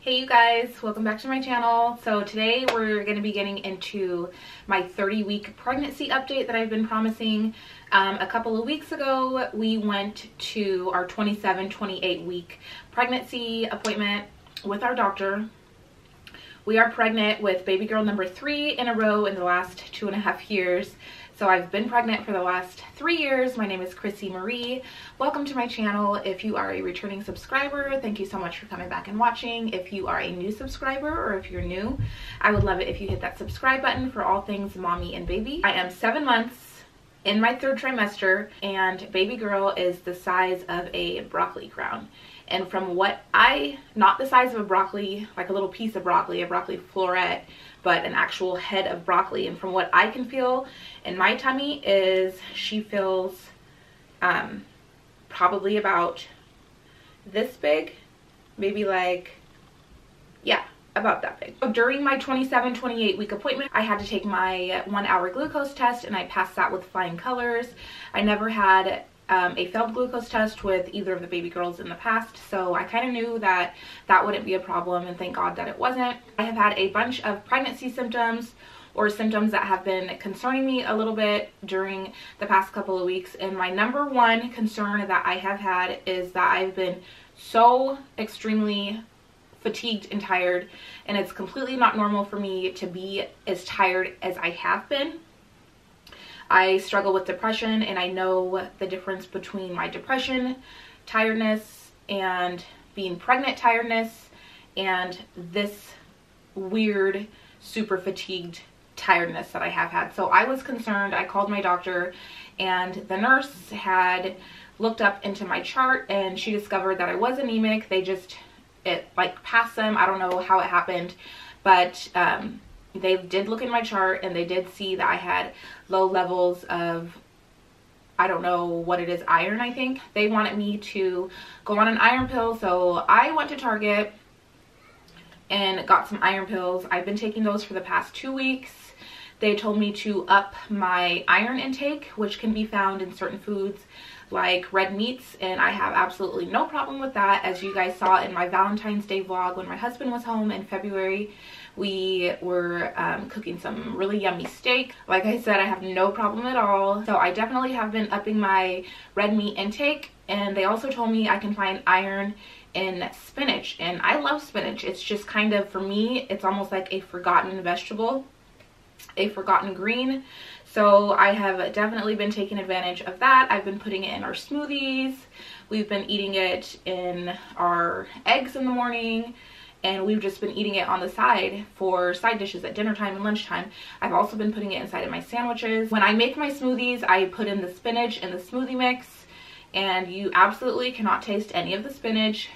Hey you guys, welcome back to my channel. So today we're going to be getting into my 30-week pregnancy update that I've been promising. A couple of weeks ago we went to our 27-28 week pregnancy appointment with our doctor. We are pregnant with baby girl number 3 in a row in the last 2.5 years. So I've been pregnant for the last 3 years. My name is Crissy Marie. Welcome to my channel. If you are a returning subscriber, thank you so much for coming back and watching. If you are a new subscriber or if you're new, I would love it if you hit that subscribe button for all things mommy and baby. I am 7 months in my 3rd trimester and baby girl is the size of a broccoli crown. And from what not the size of a broccoli, like a little piece of broccoli, a broccoli floret, but an actual head of broccoli. And from what I can feel in my tummy is she feels probably about this big, maybe like, yeah, about that big. So during my 27-28 week appointment, I had to take my 1-hour glucose test and I passed that with flying colors. I never had a failed glucose test with either of the baby girls in the past, so I kind of knew that that wouldn't be a problem, and thank God that it wasn't. I have had a bunch of pregnancy symptoms or symptoms that have been concerning me a little bit during the past couple of weeks, and my number one concern that I have had is that I've been so extremely fatigued and tired, and it's completely not normal for me to be as tired as I have been. I struggle with depression, and I know the difference between my depression, tiredness, and being pregnant tiredness, and this weird, super fatigued tiredness that I have had. So I was concerned. I called my doctor, and the nurse had looked up into my chart, and she discovered that I was anemic. It like passed them. I don't know how it happened, but they did look in my chart and they did see that I had low levels of, I don't know what it is, iron, I think. They wanted me to go on an iron pill, so I went to Target and got some iron pills. I've been taking those for the past 2 weeks. They told me to up my iron intake, which can be found in certain foods like red meats, and I have absolutely no problem with that. As you guys saw in my Valentine's Day vlog when my husband was home in February, we were cooking some really yummy steak. Like I said, I have no problem at all. So I definitely have been upping my red meat intake, and they also told me I can find iron in spinach, and I love spinach. It's just kind of, for me, it's almost like a forgotten vegetable, a forgotten green. So I have definitely been taking advantage of that. I've been putting it in our smoothies. We've been eating it in our eggs in the morning, and we've just been eating it on the side for side dishes at dinner time and lunchtime. I've also been putting it inside of my sandwiches. When I make my smoothies, I put in the spinach in the smoothie mix, and you absolutely cannot taste any of the spinach.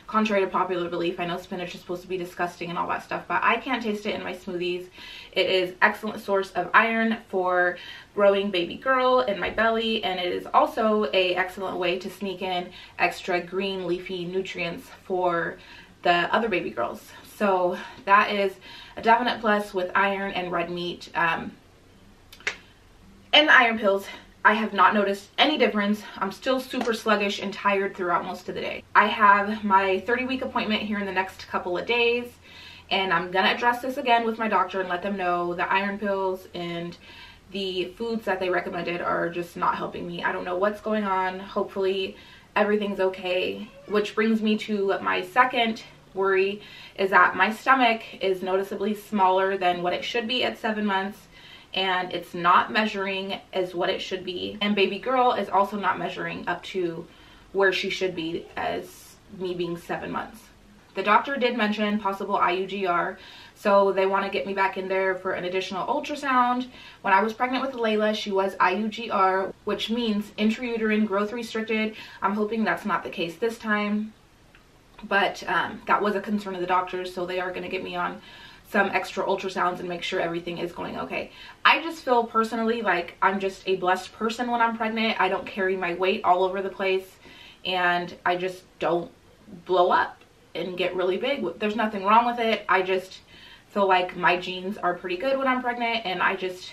Contrary to popular belief, I know spinach is supposed to be disgusting and all that stuff, but I can't taste it in my smoothies. It is an excellent source of iron for growing baby girl in my belly, and it is also an excellent way to sneak in extra green leafy nutrients for the other baby girls. So that is a definite plus with iron and red meat. And the iron pills, I have not noticed any difference. I'm still super sluggish and tired throughout most of the day. I have my 30-week appointment here in the next couple of days, and I'm gonna address this again with my doctor and let them know the iron pills and the foods that they recommended are just not helping me. I don't know what's going on. Hopefully everything's okay. Which brings me to my second worry, is that my stomach is noticeably smaller than what it should be at 7 months, and it's not measuring as what it should be, and baby girl is also not measuring up to where she should be as me being 7 months. The doctor did mention possible Iugr, so they want to get me back in there for an additional ultrasound. When I was pregnant with Layla, she was Iugr, which means intrauterine growth restricted. I'm hoping that's not the case this time, but that was a concern of the doctors, so they are going to get me on some extra ultrasounds and make sure everything is going okay. I just feel personally like I'm just a blessed person when I'm pregnant. I don't carry my weight all over the place, and I just don't blow up and get really big. There's nothing wrong with it. I just feel like my genes are pretty good when I'm pregnant, and I just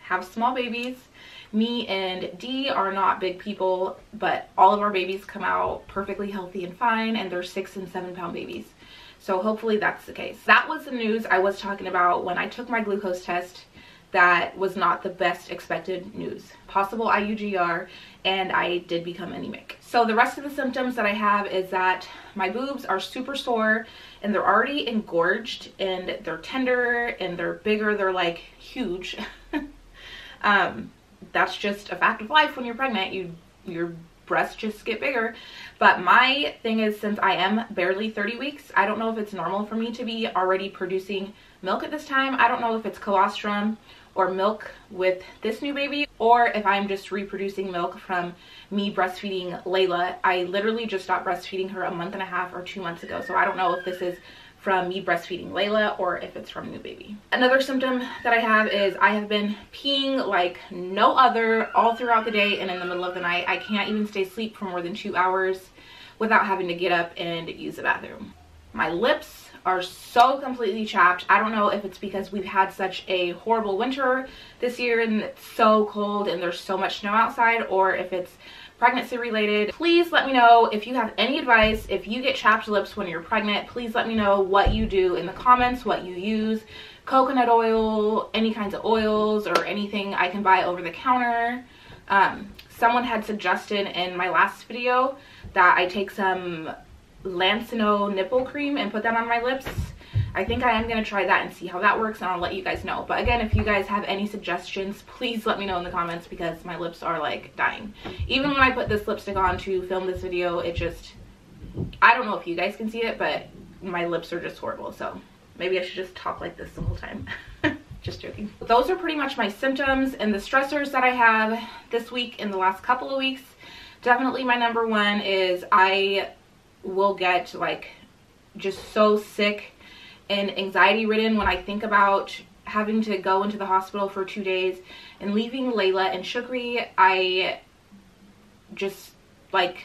have small babies. Me and Dee are not big people, but all of our babies come out perfectly healthy and fine, and they're 6 and 7 pound babies. So hopefully that's the case. That was the news I was talking about when I took my glucose test. That was not the best expected news. Possible Iugr, and I did become anemic. So the rest of the symptoms that I have is that my boobs are super sore and they're already engorged and they're tender and they're bigger. They're like huge. That's just a fact of life when you're pregnant. Your breasts just get bigger. But my thing is, since I am barely 30 weeks, I don't know if it's normal for me to be already producing milk at this time. I don't know if it's colostrum or milk with this new baby, or if I'm just reproducing milk from me breastfeeding Layla. I literally just stopped breastfeeding her a month and a half or 2 months ago, so I don't know if this is from me breastfeeding Layla or if it's from new baby. Another symptom that I have is I have been peeing like no other all throughout the day and in the middle of the night. I can't even stay asleep for more than 2 hours without having to get up and use the bathroom. My lips are so completely chapped. I don't know if it's because we've had such a horrible winter this year and it's so cold and there's so much snow outside, or if it's pregnancy related. Please let me know if you have any advice. If you get chapped lips when you're pregnant, please let me know what you do in the comments, what you use. Coconut oil, any kinds of oils, or anything I can buy over the counter. Someone had suggested in my last video that I take some Lancino nipple cream and put that on my lips. I think I am going to try that and see how that works, and I'll let you guys know. But again, if you guys have any suggestions, please let me know in the comments, because my lips are like dying. Even when I put this lipstick on to film this video, it just, I don't know if you guys can see it, but my lips are just horrible. So maybe I should just talk like this the whole time. Just joking. Those are pretty much my symptoms and the stressors that I have this week and the last couple of weeks. Definitely my number one is I will get like just so sick and anxiety ridden when I think about having to go into the hospital for 2 days and leaving Layla and Shukri. I just like,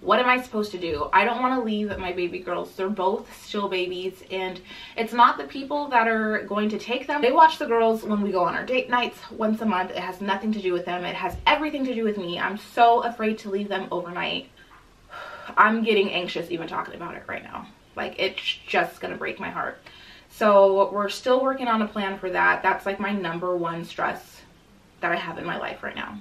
what am I supposed to do? I don't want to leave my baby girls. They're both still babies, and it's not the people that are going to take them. They watch the girls when we go on our date nights once a month. It has nothing to do with them. It has everything to do with me. I'm so afraid to leave them overnight. I'm getting anxious even talking about it right now. Like, it's just gonna break my heart. So we're still working on a plan for that. That's like my number one stress that I have in my life right now,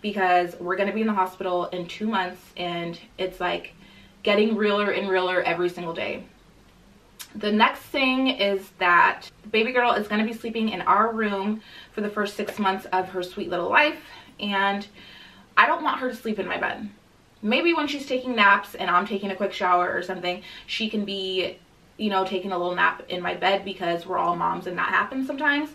because we're gonna be in the hospital in 2 months, and it's like getting realer and realer every single day. The next thing is that the baby girl is gonna be sleeping in our room for the first 6 months of her sweet little life, and I don't want her to sleep in my bed. Maybe when she's taking naps and I'm taking a quick shower or something, she can be, you know, taking a little nap in my bed, because we're all moms and that happens sometimes.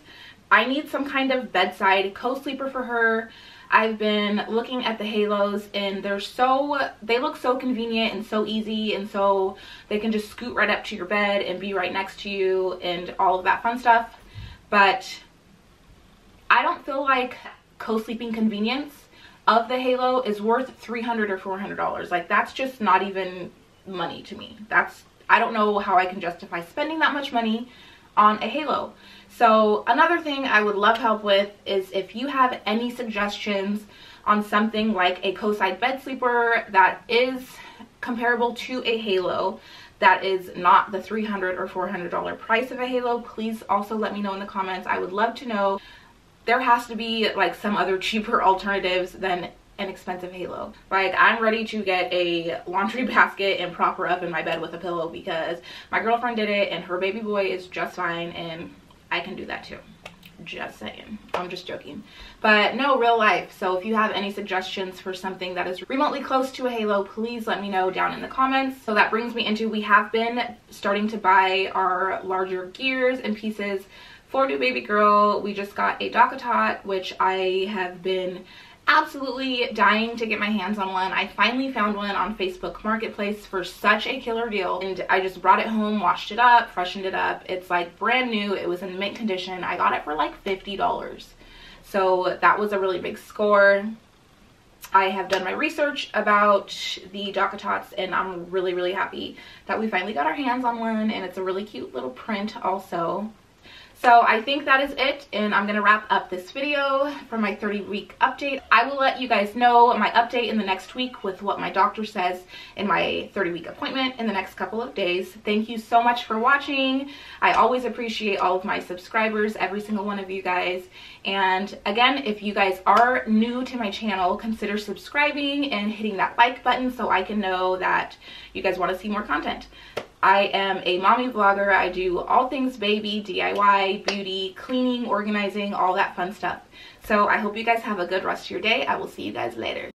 I need some kind of bedside co-sleeper for her. I've been looking at the halos, and they look so convenient and so easy, and so they can just scoot right up to your bed and be right next to you and all of that fun stuff. But I don't feel like co-sleeping convenience of the halo is worth $300 or $400. Like, that's just not even money to me. I don't know how I can justify spending that much money on a halo. So another thing I would love help with is if you have any suggestions on something like a co-side bed sleeper that is comparable to a halo, that is not the $300 or $400 price of a halo, please also let me know in the comments. I would love to know. There has to be like some other cheaper alternatives than an expensive halo. Like, I'm ready to get a laundry basket and prop her up in my bed with a pillow, because my girlfriend did it and her baby boy is just fine, and I can do that too. Just saying. I'm just joking. But no, real life. So if you have any suggestions for something that is remotely close to a halo, please let me know down in the comments. So that brings me into, we have been starting to buy our larger gears and pieces for new baby girl. We just got a Tot, which I have been absolutely dying to get my hands on one. I finally found one on Facebook Marketplace for such a killer deal, and I just brought it home, washed it up, freshened it up. It's like brand new. It was in mint condition. I got it for like $50. So that was a really big score. I have done my research about the Tots, and I'm really, really happy that we finally got our hands on one, and it's a really cute little print also. So I think that is it, and I'm gonna wrap up this video for my 30-week update. I will let you guys know my update in the next week with what my doctor says in my 30-week appointment in the next couple of days. Thank you so much for watching. I always appreciate all of my subscribers, every single one of you guys. And again, if you guys are new to my channel, consider subscribing and hitting that like button so I can know that you guys want to see more content. I am a mommy vlogger. I do all things baby, DIY, beauty, cleaning, organizing, all that fun stuff. So I hope you guys have a good rest of your day. I will see you guys later.